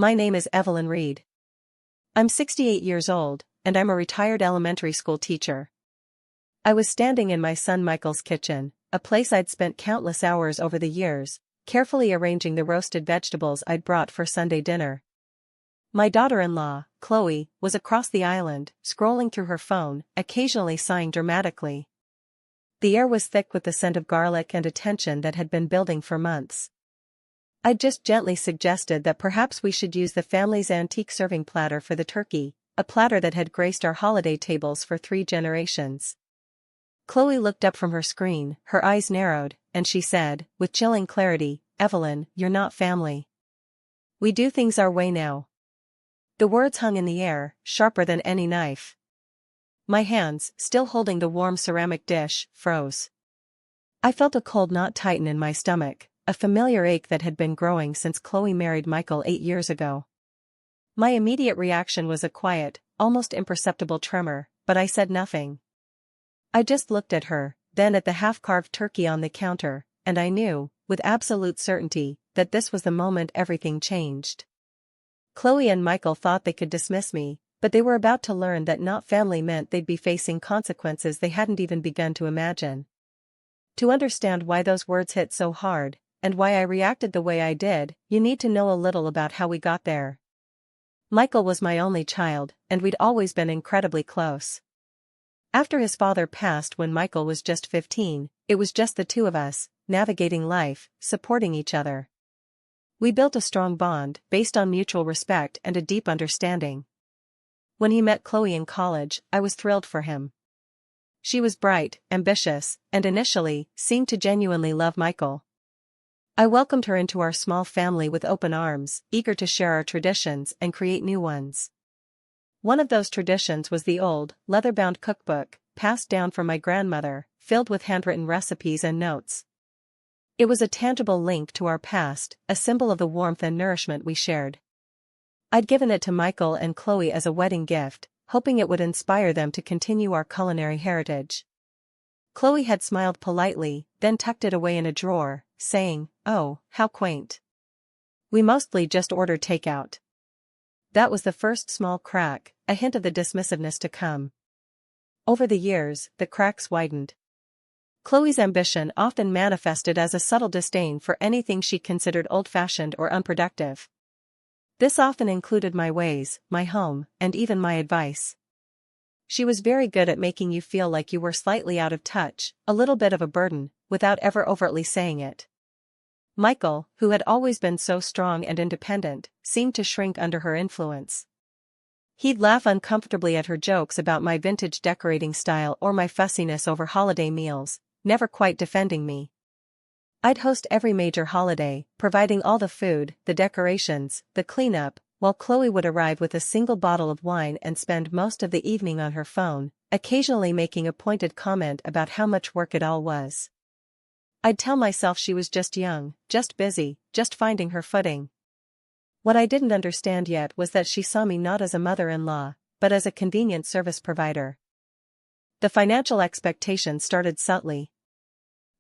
My name is Evelyn Reed. I'm 68 years old, and I'm a retired elementary school teacher. I was standing in my son Michael's kitchen, a place I'd spent countless hours over the years, carefully arranging the roasted vegetables I'd brought for Sunday dinner. My daughter-in-law, Chloe, was across the island, scrolling through her phone, occasionally sighing dramatically. The air was thick with the scent of garlic and attention that had been building for months. I'd just gently suggested that perhaps we should use the family's antique serving platter for the turkey, a platter that had graced our holiday tables for 3 generations. Chloe looked up from her screen, her eyes narrowed, and she said, with chilling clarity, "Evelyn, you're not family. We do things our way now." The words hung in the air, sharper than any knife. My hands, still holding the warm ceramic dish, froze. I felt a cold knot tighten in my stomach, a familiar ache that had been growing since Chloe married Michael 8 years ago. My immediate reaction was a quiet, almost imperceptible tremor, but I said nothing. I just looked at her, then at the half-carved turkey on the counter, and I knew, with absolute certainty, that this was the moment everything changed. Chloe and Michael thought they could dismiss me, but they were about to learn that not family meant they'd be facing consequences they hadn't even begun to imagine. To understand why those words hit so hard, and why I reacted the way I did, you need to know a little about how we got there. Michael was my only child, and we'd always been incredibly close. After his father passed when Michael was just 15, it was just the two of us, navigating life, supporting each other. We built a strong bond, based on mutual respect and a deep understanding. When he met Chloe in college, I was thrilled for him. She was bright, ambitious, and initially, seemed to genuinely love Michael. I welcomed her into our small family with open arms, eager to share our traditions and create new ones. One of those traditions was the old, leather-bound cookbook, passed down from my grandmother, filled with handwritten recipes and notes. It was a tangible link to our past, a symbol of the warmth and nourishment we shared. I'd given it to Michael and Chloe as a wedding gift, hoping it would inspire them to continue our culinary heritage. Chloe had smiled politely, then tucked it away in a drawer, saying, "Oh, how quaint. We mostly just order takeout." That was the first small crack, a hint of the dismissiveness to come. Over the years, the cracks widened. Chloe's ambition often manifested as a subtle disdain for anything she considered old-fashioned or unproductive. This often included my ways, my home, and even my advice. She was very good at making you feel like you were slightly out of touch, a little bit of a burden, without ever overtly saying it. Michael, who had always been so strong and independent, seemed to shrink under her influence. He'd laugh uncomfortably at her jokes about my vintage decorating style or my fussiness over holiday meals, never quite defending me. I'd host every major holiday, providing all the food, the decorations, the cleanup, while Chloe would arrive with a single bottle of wine and spend most of the evening on her phone, occasionally making a pointed comment about how much work it all was. I'd tell myself she was just young, just busy, just finding her footing. What I didn't understand yet was that she saw me not as a mother-in-law, but as a convenient service provider. The financial expectations started subtly.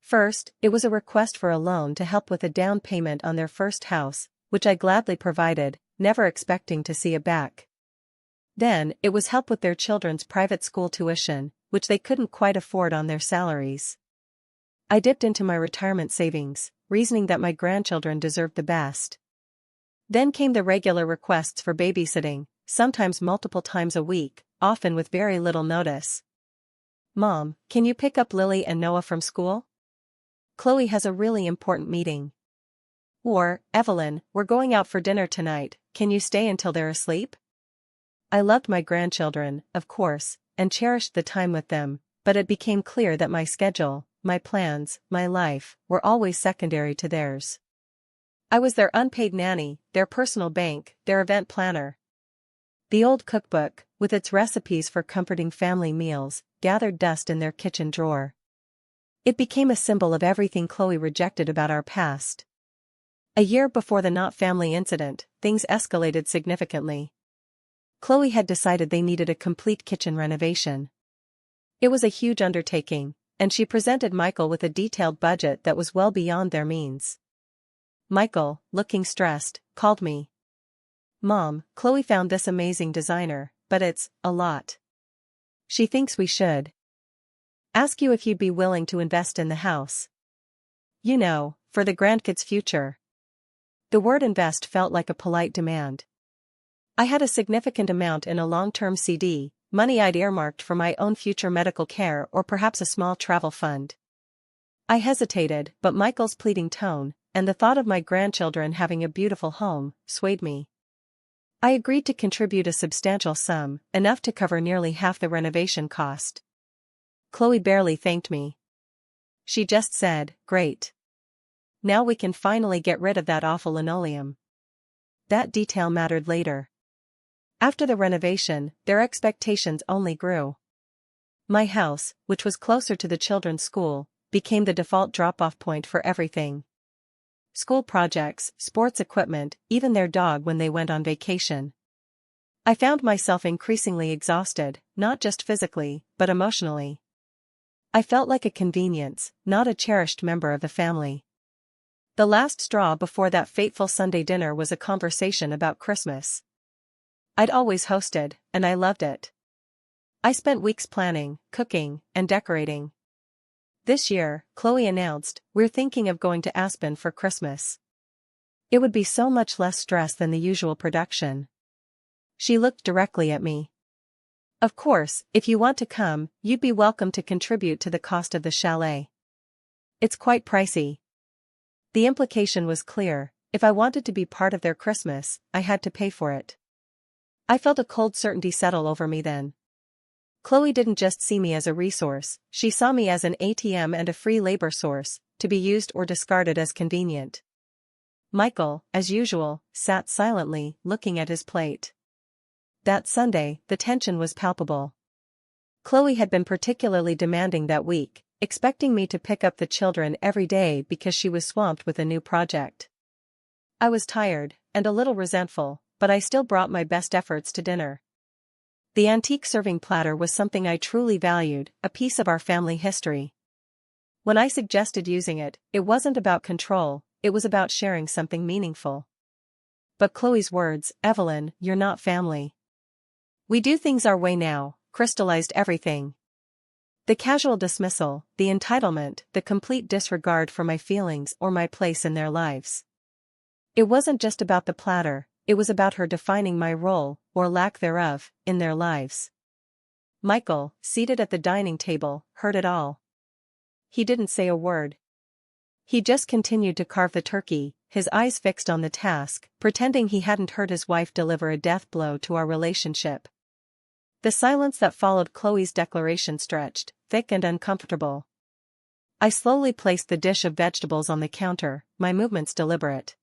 First, it was a request for a loan to help with a down payment on their first house, which I gladly provided, never expecting to see it back. Then, it was help with their children's private school tuition, which they couldn't quite afford on their salaries. I dipped into my retirement savings, reasoning that my grandchildren deserved the best. Then came the regular requests for babysitting, sometimes multiple times a week, often with very little notice. "Mom, can you pick up Lily and Noah from school? Chloe has a really important meeting." Or, "Evelyn, we're going out for dinner tonight, can you stay until they're asleep?" I loved my grandchildren, of course, and cherished the time with them, but it became clear that my schedule, my plans, my life, were always secondary to theirs. I was their unpaid nanny, their personal bank, their event planner. The old cookbook, with its recipes for comforting family meals, gathered dust in their kitchen drawer. It became a symbol of everything Chloe rejected about our past. A year before the Not Family incident, things escalated significantly. Chloe had decided they needed a complete kitchen renovation. It was a huge undertaking, and she presented Michael with a detailed budget that was well beyond their means. Michael, looking stressed, called me. Mom, Chloe found this amazing designer, but it's a lot. She thinks we should ask you if you'd be willing to invest in the house. You know, for the grandkids' future. The word invest felt like a polite demand. I had a significant amount in a long-term CD, money I'd earmarked for my own future medical care or perhaps a small travel fund. I hesitated, but Michael's pleading tone, and the thought of my grandchildren having a beautiful home, swayed me. I agreed to contribute a substantial sum, enough to cover nearly half the renovation cost. Chloe barely thanked me. She just said, "Great. Now we can finally get rid of that awful linoleum." That detail mattered later. After the renovation, their expectations only grew. My house, which was closer to the children's school, became the default drop-off point for everything. School projects, sports equipment, even their dog when they went on vacation. I found myself increasingly exhausted, not just physically, but emotionally. I felt like a convenience, not a cherished member of the family. The last straw before that fateful Sunday dinner was a conversation about Christmas. I'd always hosted, and I loved it. I spent weeks planning, cooking, and decorating. This year, Chloe announced, "We're thinking of going to Aspen for Christmas. It would be so much less stress than the usual production." She looked directly at me. "Of course, if you want to come, you'd be welcome to contribute to the cost of the chalet. It's quite pricey." The implication was clear: if I wanted to be part of their Christmas, I had to pay for it. I felt a cold certainty settle over me then. Chloe didn't just see me as a resource, she saw me as an ATM and a free labor source, to be used or discarded as convenient. Michael, as usual, sat silently, looking at his plate. That Sunday, the tension was palpable. Chloe had been particularly demanding that week, expecting me to pick up the children every day because she was swamped with a new project. I was tired, and a little resentful, but I still brought my best efforts to dinner. The antique serving platter was something I truly valued, a piece of our family history. When I suggested using it, it wasn't about control, it was about sharing something meaningful. But Chloe's words, "Evelyn, you're not family. We do things our way now," crystallized everything. The casual dismissal, the entitlement, the complete disregard for my feelings or my place in their lives. It wasn't just about the platter, it was about her defining my role, or lack thereof, in their lives. Michael, seated at the dining table, heard it all. He didn't say a word. He just continued to carve the turkey, his eyes fixed on the task, pretending he hadn't heard his wife deliver a death blow to our relationship. The silence that followed Chloe's declaration stretched, thick and uncomfortable. I slowly placed the dish of vegetables on the counter, my movements deliberate.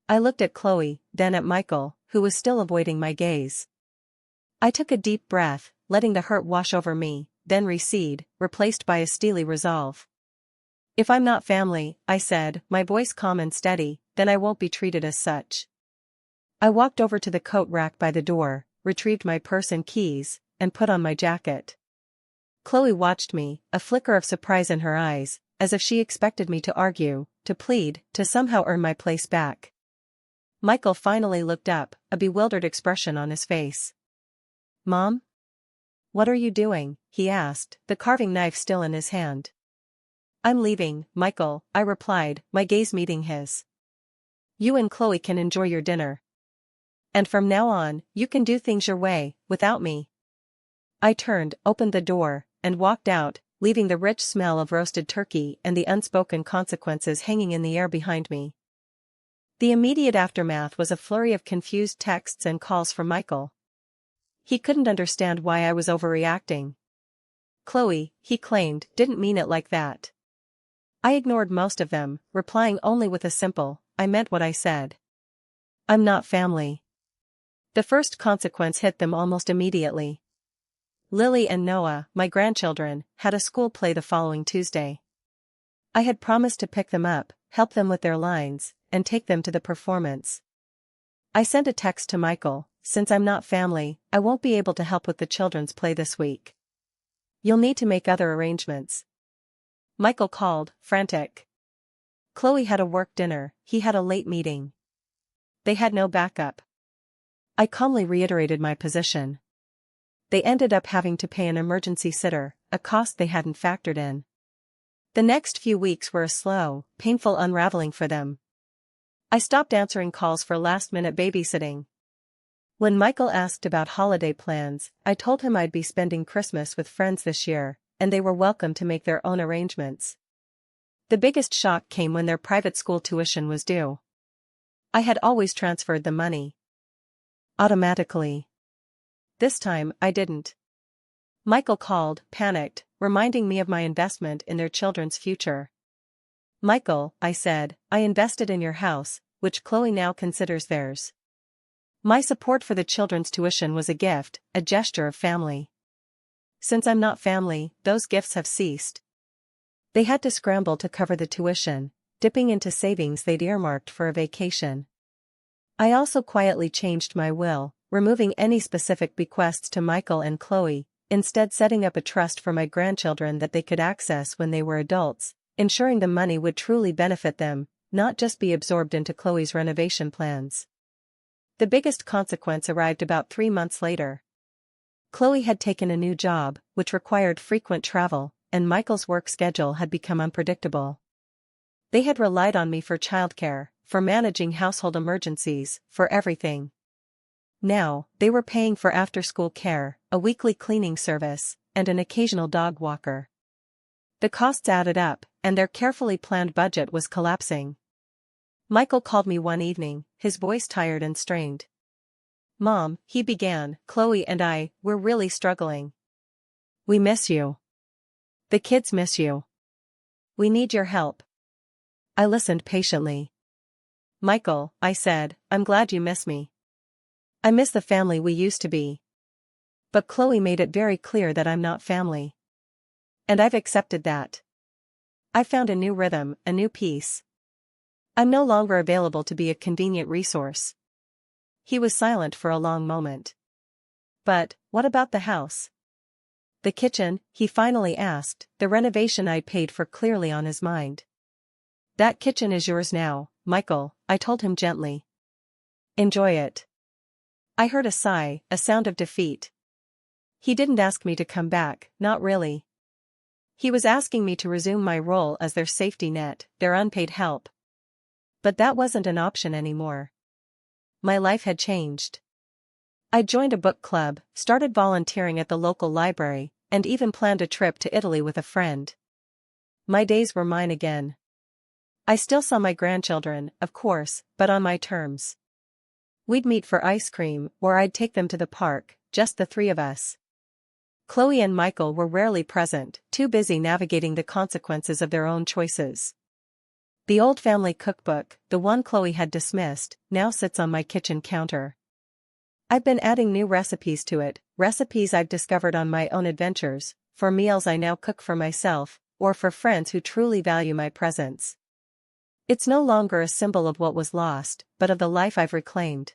I looked at Chloe, then at Michael, who was still avoiding my gaze. I took a deep breath, letting the hurt wash over me, then recede, replaced by a steely resolve. "If I'm not family," I said, my voice calm and steady, "then I won't be treated as such." I walked over to the coat rack by the door, retrieved my purse and keys, and put on my jacket. Chloe watched me, a flicker of surprise in her eyes, as if she expected me to argue, to plead, to somehow earn my place back. Michael finally looked up, a bewildered expression on his face. "Mom? What are you doing?" he asked, the carving knife still in his hand. "I'm leaving, Michael," I replied, my gaze meeting his. "You and Chloe can enjoy your dinner. And from now on, you can do things your way, without me." I turned, opened the door, and walked out, leaving the rich smell of roasted turkey and the unspoken consequences hanging in the air behind me. The immediate aftermath was a flurry of confused texts and calls from Michael. He couldn't understand why I was overreacting. "Chloe," he claimed, "didn't mean it like that." I ignored most of them, replying only with a simple, "I meant what I said. I'm not family." The first consequence hit them almost immediately. Lily and Noah, my grandchildren, had a school play the following Tuesday. I had promised to pick them up, help them with their lines, and take them to the performance. I sent a text to Michael, "Since I'm not family, I won't be able to help with the children's play this week. You'll need to make other arrangements." Michael called, frantic. Chloe had a work dinner, he had a late meeting. They had no backup. I calmly reiterated my position. They ended up having to pay an emergency sitter, a cost they hadn't factored in. The next few weeks were a slow, painful unraveling for them. I stopped answering calls for last-minute babysitting. When Michael asked about holiday plans, I told him I'd be spending Christmas with friends this year, and they were welcome to make their own arrangements. The biggest shock came when their private school tuition was due. I had always transferred the money automatically. This time, I didn't. Michael called, panicked, reminding me of my investment in their children's future. Michael, I said, I invested in your house, which Chloe now considers theirs. My support for the children's tuition was a gift, a gesture of family. Since I'm not family, those gifts have ceased. They had to scramble to cover the tuition, dipping into savings they'd earmarked for a vacation. I also quietly changed my will, removing any specific bequests to Michael and Chloe, instead setting up a trust for my grandchildren that they could access when they were adults, ensuring the money would truly benefit them, not just be absorbed into Chloe's renovation plans. The biggest consequence arrived about 3 months later. Chloe had taken a new job, which required frequent travel, and Michael's work schedule had become unpredictable. They had relied on me for childcare, for managing household emergencies, for everything. Now, they were paying for after-school care, a weekly cleaning service, and an occasional dog walker. The costs added up, and their carefully planned budget was collapsing. Michael called me one evening, his voice tired and strained. "Mom," he began, "Chloe and we're really struggling. We miss you. The kids miss you. We need your help." I listened patiently. "Michael," I said, "I'm glad you miss me. I miss the family we used to be. But Chloe made it very clear that I'm not family. And I've accepted that. I found a new rhythm, a new peace. I'm no longer available to be a convenient resource." He was silent for a long moment. "But, what about the house? The kitchen?" he finally asked, the renovation I'd paid for clearly on his mind. "That kitchen is yours now, Michael," I told him gently. "Enjoy it." I heard a sigh, a sound of defeat. He didn't ask me to come back, not really. He was asking me to resume my role as their safety net, their unpaid help. But that wasn't an option anymore. My life had changed. I joined a book club, started volunteering at the local library, and even planned a trip to Italy with a friend. My days were mine again. I still saw my grandchildren, of course, but on my terms. We'd meet for ice cream, or I'd take them to the park, just the three of us. Chloe and Michael were rarely present, too busy navigating the consequences of their own choices. The old family cookbook, the one Chloe had dismissed, now sits on my kitchen counter. I've been adding new recipes to it, recipes I've discovered on my own adventures, for meals I now cook for myself, or for friends who truly value my presence. It's no longer a symbol of what was lost, but of the life I've reclaimed.